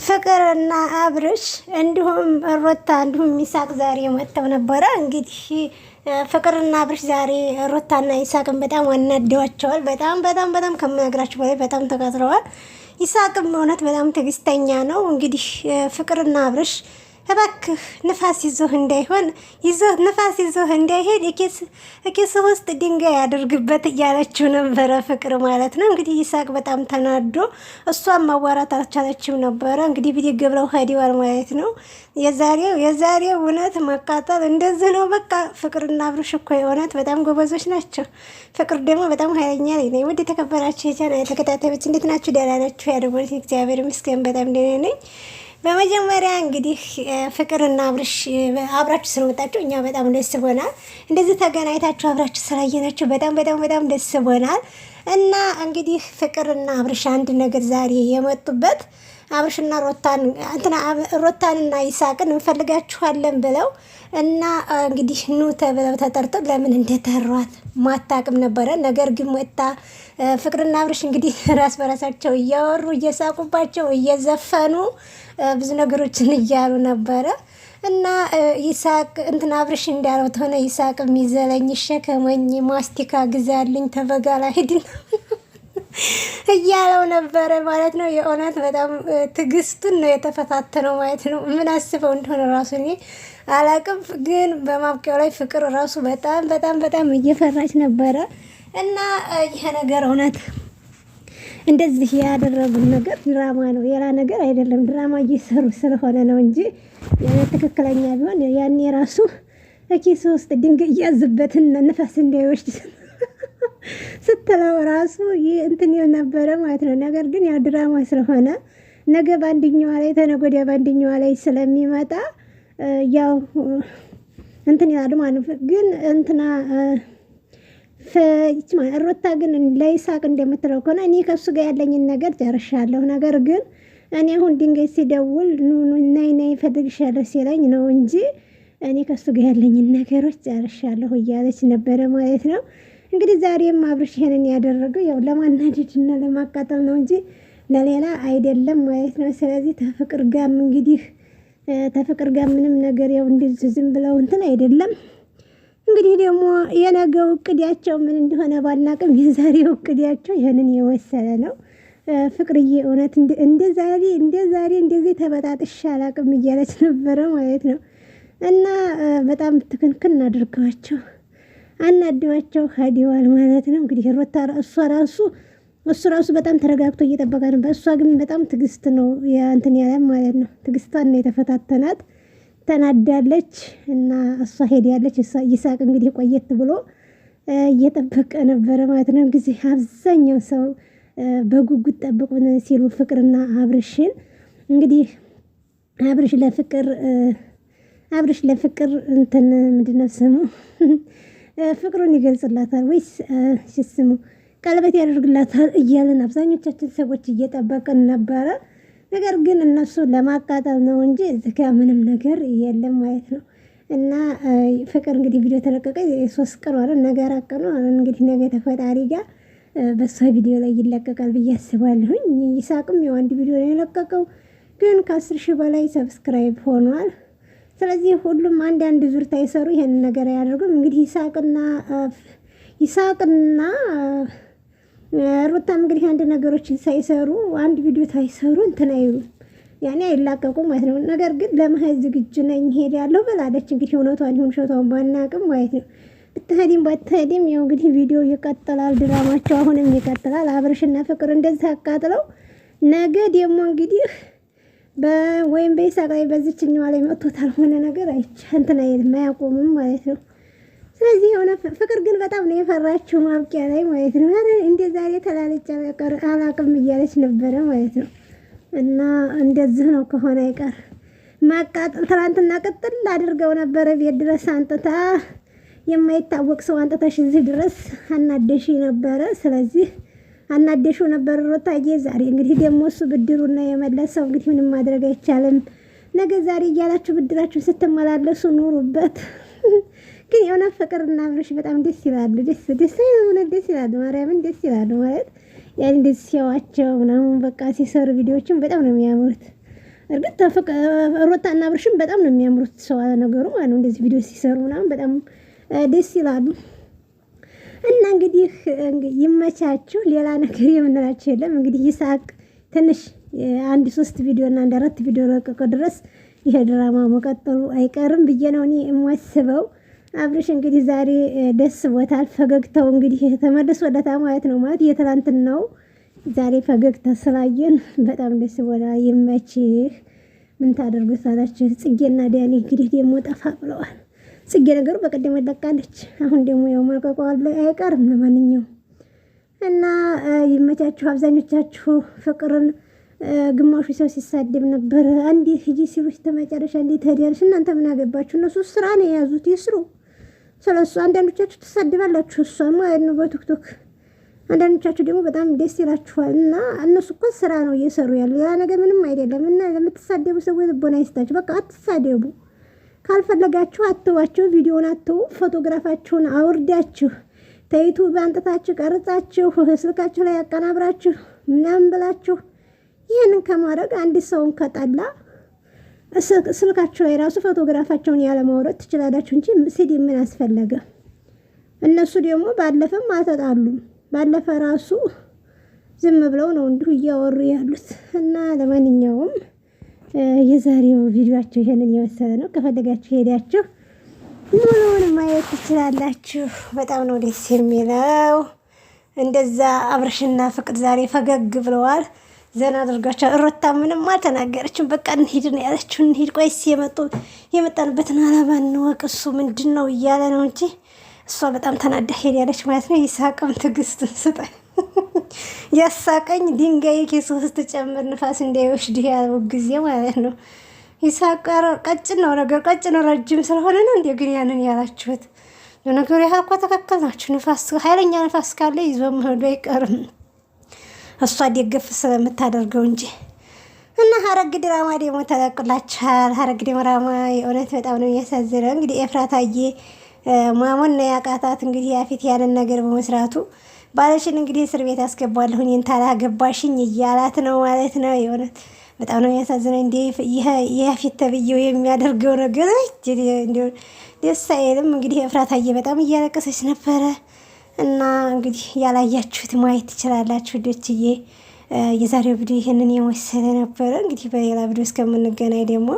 ፍቅርና አብርሽ እንዲሁም ሮታ እንዲሁም ይሳቅ ዛሬ መጥተው ነበረ። እንግዲህ ፍቅርና አብርሽ ዛሬ ሮታና ይሳቅን በጣም አናደዋቸዋል። በጣም ከምነግራችሁ በላይ በጣም ተቃጥለዋል። ይሳቅም እውነት በጣም ትዕግስተኛ ነው። እንግዲህ ፍቅርና አብርሽ እባክህ ንፋስ ይዞህ እንዳይሆን ንፋስ ይዞህ እንዳይሄድ እኬስ ውስጥ ድንጋይ ያድርግበት እያለችው ነበረ ፍቅር ማለት ነው። እንግዲህ ይሳቅ በጣም ተናዶ እሷን ማዋራት አልቻለችም ነበረ። እንግዲህ ብድግ ብለው ሄደዋል ማለት ነው። የዛሬው እውነት መቃጠል እንደዚህ ነው። በቃ ፍቅርና አብርሽ እኮ የእውነት በጣም ጎበዞች ናቸው። ፍቅር ደግሞ በጣም ኃይለኛ ነኝ። ውድ የተከበራችሁ የቻናሌ ተከታታዮች እንዴት ናችሁ? ደህና ናችሁ? ያደጎት እግዚአብሔር ይመስገን በጣም ደህና ነኝ። በመጀመሪያ እንግዲህ ፍቅርና አብርሽ አብራችሁ ስለመጣችሁ እኛ በጣም ደስ ብሎናል። እንደዚህ ተገናኝታችሁ አብራችሁ ስላየናችሁ በጣም ደስ ብሎናል። እና እንግዲህ ፍቅርና አብርሽ አንድ ነገር ዛሬ የመጡበት አብርሽና ሮታንና ይሳቅን እንፈልጋችኋለን ብለው እና እንግዲህ ኑ ተብለው ተጠርተው ለምን እንደተሯት ማታቅም ነበረ። ነገር ግን ወጣ ፍቅርና አብርሽ እንግዲህ ራስ በራሳቸው እያወሩ እየሳቁባቸው እየዘፈኑ ብዙ ነገሮችን እያሉ ነበረ። እና ይሳቅ አብርሽ እንዳለው ተሆነ ይሳቅ የሚዘለኝ ሸከመኝ ማስቲካ ግዛልኝ ተበጋላ ሄድና እያለው ነበረ ማለት ነው። የእውነት በጣም ትዕግስቱን ነው የተፈታተነው ማለት ነው። ምን አስበው እንደሆነ ራሱ እኔ አላቅም። ግን በማብቂያው ላይ ፍቅር ራሱ በጣም እየፈራች ነበረ። እና ይሄ ነገር እውነት እንደዚህ ያደረጉት ነገር ድራማ ነው፣ ሌላ ነገር አይደለም። ድራማ እየሰሩ ስለሆነ ነው እንጂ ትክክለኛ ቢሆን ያኔ ራሱ ኪስ ውስጥ ድንጋይ እያዝበትን ነፋስ እንዳይወስድ ስትለው ራሱ እንትን ይል ነበረ ማለት ነው። ነገር ግን ያው ድራማ ስለሆነ ነገ ባንድኛዋ ላይ ተነገ ወዲያ ባንድኛዋ ላይ ስለሚመጣ ያው እንትን ይላሉ ማለት ነው። ግን ሮታ ግን ለይሳቅ እንደምትለው ከሆነ እኔ ከሱ ጋር ያለኝን ነገር ጨርሻለሁ። ነገር ግን እኔ አሁን ድንጋይ ሲደውል ነይ ፈልግሻለሁ ሲለኝ ነው እንጂ እኔ ከሱ ጋር ያለኝን ነገሮች ጨርሻለሁ እያለች ነበረ ማለት ነው። እንግዲህ ዛሬም አብርሽ ይሄንን ያደረገው ያው ለማናደድና ለማቃጠል ነው እንጂ ለሌላ አይደለም ማለት ነው። ስለዚህ ተፍቅር ጋር ምንም ነገር ያው እንደዚህ ዝም ብለው እንትን አይደለም። እንግዲህ ደግሞ የነገው እቅዳቸው ምን እንደሆነ ባናቅም የዛሬው እቅዳቸው ይሄንን የወሰነ ነው። ፍቅርዬ እውነት እንደ ዛሬ እንደዚህ ተበጣጥሽ አላቅም እያለች ነበረ ማለት ነው። እና በጣም ትክንክን አድርገዋቸው አናደዋቸው ሄደዋል ማለት ነው። እንግዲህ ሮታ እሱ ራሱ በጣም ተረጋግቶ እየጠበቀ ነበር። እሷ ግን በጣም ትዕግስት ነው እንትን ያለ ማለት ነው። ትዕግስቷን ነው የተፈታተናት። ተናዳለች እና እሷ ሄዳለች። ይሳቅ እንግዲህ ቆየት ብሎ እየጠበቀ ነበረ ማለት ነው። ጊዜ አብዛኛው ሰው በጉጉት ጠብቁን ሲሉ ፍቅርና አብርሽን እንግዲህ አብርሽ ለፍቅር እንትን ምንድነው ስሙ ፍቅሩን ይገልጽላታል ወይስ ስሙ ቀለበት ያደርግላታል እያለን አብዛኞቻችን ሰዎች እየጠበቅን ነበረ። ነገር ግን እነሱ ለማቃጠል ነው እንጂ እዚህ ጋር ምንም ነገር የለም ማለት ነው። እና ፍቅር እንግዲህ ቪዲዮ ተለቀቀ 3 ቀን አለ ነገር አቀኑ እንግዲህ ነገ ተፈጣሪ ጋር በሷ ቪዲዮ ላይ ይለቀቃል ብዬ አስባለሁኝ። ይሳቅም ያው አንድ ቪዲዮ ላይ የለቀቀው ግን ከ10,000 በላይ ሰብስክራይብ ሆኗል። ስለዚህ ሁሉም አንድ ዙር ታይሰሩ ይሄን ነገር ያደርጉም። እንግዲህ ይሳቅና ሩታም እንግዲህ አንድ ነገሮችን ሳይሰሩ አንድ ቪዲዮ ታይሰሩ እንትን አይሉም ያኔ አይላቀቁም ማለት ነው። ነገር ግን ለመሄድ ዝግጁ ነኝ ሄዳለሁ ብላለች። እንግዲህ እውነቷን ይሁን ሸቷን ባናቅም ማለት ነው። ባትሄድም ያው እንግዲህ ቪዲዮ ይቀጥላል፣ ድራማቸው አሁንም ይቀጥላል። አብርሽና ፍቅር እንደዚህ አቃጥለው ነገ ደግሞ እንግዲህ ወይም በይሳቅ ላይ በዚችኛዋ ላይ መጥቶታል ሆነ ነገር እንትን አይልም አያቆምም ማለት ነው። ስለዚህ የሆነ ፍቅር ግን በጣም ነው የፈራችው ማብቂያ ላይ ማለት ነው። እንደ ዛሬ ተላለች አላቅም እያለች ነበረ ማለት ነው። እና እንደዚህ ነው ከሆነ አይቀር ማቃጠል። ትናንትና ቅጥል አድርገው ነበረ ቤት ድረስ አንጥታ የማይታወቅ ሰው አንጥታሽ እዚህ ድረስ አናደሽ ነበረ። ስለዚህ አናደሹ ነበር ሮታዬ። ዛሬ እንግዲህ ደግሞ እሱ ብድሩና የመለሰው እንግዲህ ምንም ማድረግ አይቻልም። ነገ ዛሬ እያላችሁ ብድራችሁን ስትመላለሱ ኑሩበት። ግን የሆነ ፍቅርና አብርሽ በጣም ደስ ይላሉ። ደስ ይላሉ። ማርያምን ደስ ይላሉ ማለት ያን ደስ ሲያዋቸው ነው። በቃ ሲሰሩ ቪዲዮዎችን በጣም ነው የሚያምሩት። እርግጥ ሩታና አብርሽም በጣም ነው የሚያምሩት ሰው ነገሩ ማለት ነው። እንደዚህ ቪዲዮ ሲሰሩ ምናምን በጣም ደስ ይላሉ። እና እንግዲህ ይመቻችሁ። ሌላ ነገር የምንላችሁ የለም። እንግዲህ ይሳቅ ትንሽ አንድ 3 ቪዲዮ እና አንድ 4 ቪዲዮ ለቀቀ ድረስ ይሄ ድራማ መቀጠሉ አይቀርም ብዬ ነው እኔ የማስበው። አብርሽ እንግዲህ ዛሬ ደስ ቦታል። ፈገግታው እንግዲህ ተመልሶለታ ማለት ነው። ማለት የትላንትናው ዛሬ ፈገግታ ስላየን በጣም ደስ ቦታል። ይመችህ። ምን ታደርጉታላችሁ? ጽጌና ዳኒ እንግዲህ ደግሞ ጠፋ ብለዋል። ጽጌ ነገሩ በቀደም ለቃለች። አሁን ደግሞ ያው መልቀቁ አይቀርም ለማንኛውም እና ይመቻችሁ። አብዛኞቻችሁ ፍቅርን ግማሹ ሰው ሲሳደብ ነበር። አንዴ ሂጂ ሲሉሽ ተመጨረሻ እንዴት ሄዳለሽ? እናንተ ምን አገባችሁ? እነሱ ስራ ነው የያዙት ይስሩ። ስለሱ አንዳንዶቻችሁ ትሳደባላችሁ፣ እሷ ማለት ነው በቲክቶክ አንዳንዶቻችሁ ደግሞ በጣም ደስ ይላችኋል። እና እነሱ እኮ ስራ ነው እየሰሩ ያሉ፣ ያ ነገር ምንም አይደለም። እና ለምትሳደቡ ሰዎች ልቦና ይስጣችሁ። በቃ አትሳደቡ። ካልፈለጋችሁ አትዋችሁ፣ ቪዲዮን አትው፣ ፎቶግራፋችሁን አውርዳችሁ ከዩቲዩብ አንጥታችሁ ቀርጻችሁ ስልካችሁ ላይ አቀናብራችሁ ምናምን ብላችሁ ይህንን ከማድረግ አንድ ሰውን ከጠላ ስልካችሁ ላይ ራሱ ፎቶግራፋቸውን ያለማውረድ ትችላላችሁ እንጂ ስድብ ምን አስፈለገ? እነሱ ደግሞ ባለፈም አልተጣሉም። ባለፈ ራሱ ዝም ብለው ነው እንዲሁ እያወሩ ያሉት። እና ለማንኛውም የዛሬው ቪዲዮአችሁ ይሄንን የመሰለ ነው። ከፈለጋችሁ ሄዳችሁ ሙሉውን ማየት ትችላላችሁ። በጣም ነው ደስ የሚለው። እንደዛ አብርሽና ፍቅር ዛሬ ፈገግ ብለዋል። ዘና አድርጋቸው። ሩታ ምንም አልተናገረችም። በቃ እንሂድ ነው ያለችው። እንሂድ ቆይስ የመጣንበትን አላማ እንወቅ፣ እሱ ምንድን ነው እያለ ነው እንጂ እሷ በጣም ተናዳ ሄድ ያለች ማለት ነው። ይሳቅም ትዕግስቱን ስጠኝ። ያሳቀኝ ድንጋይ ኬስ ውስጥ ጨምር ንፋስ እንዳይወስድ ያለው ጊዜ ማለት ነው። ይሳቅ ቀጭን ነው ነገር ቀጭን ነው ረጅም ስለሆነ ነው እንዴ ግን ያንን ያላችሁት? ለነገሩ ያህል እኮ ተከክል ናችሁ። ንፋስ ኃይለኛ ንፋስ ካለ ይዞ መሄዱ አይቀርም እሷ ደገፍ ስለምታደርገው እንጂ። እና ሐረግ ድራማ ደግሞ ተለቅላችኋል። ሐረግ ድራማ የእውነት በጣም ነው የሚያሳዝነው። እንግዲህ ኤፍራታዬ ማሞን ነው ያቃታት። እንግዲህ ያፊት ያንን ነገር በመስራቱ ባለሽን እንግዲህ እስር ቤት አስገባለሁ እኔን ታላገባሽኝ እያላት ነው ማለት ነው። የእውነት በጣም ነው የሚያሳዝነው። እንዴ ያፊት ተብዬው የሚያደርገው ነገር እንዴ ደስ አይልም። እንግዲህ ኤፍራታዬ በጣም እያለቀሰች ነበረ። እና እንግዲህ ያላያችሁት ማየት ትችላላችሁ ዶችዬ። የዛሬው ቪዲዮ ይሄንን የመሰለ ነበረ። እንግዲህ በሌላ ቪዲዮ እስከምንገናኝ ደግሞ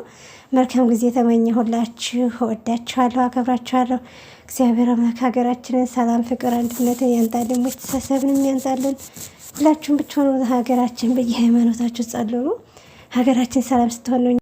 መልካም ጊዜ ተመኘሁላችሁ። እወዳችኋለሁ፣ አከብራችኋለሁ። እግዚአብሔር አምላክ ሀገራችንን ሰላም፣ ፍቅር፣ አንድነትን ያንጣልን፣ መተሳሰብንም ያንጣልን። ሁላችሁም ብትሆኑ ሀገራችን በየሃይማኖታችሁ ጸልዩ። ሀገራችን ሰላም ስትሆን ነው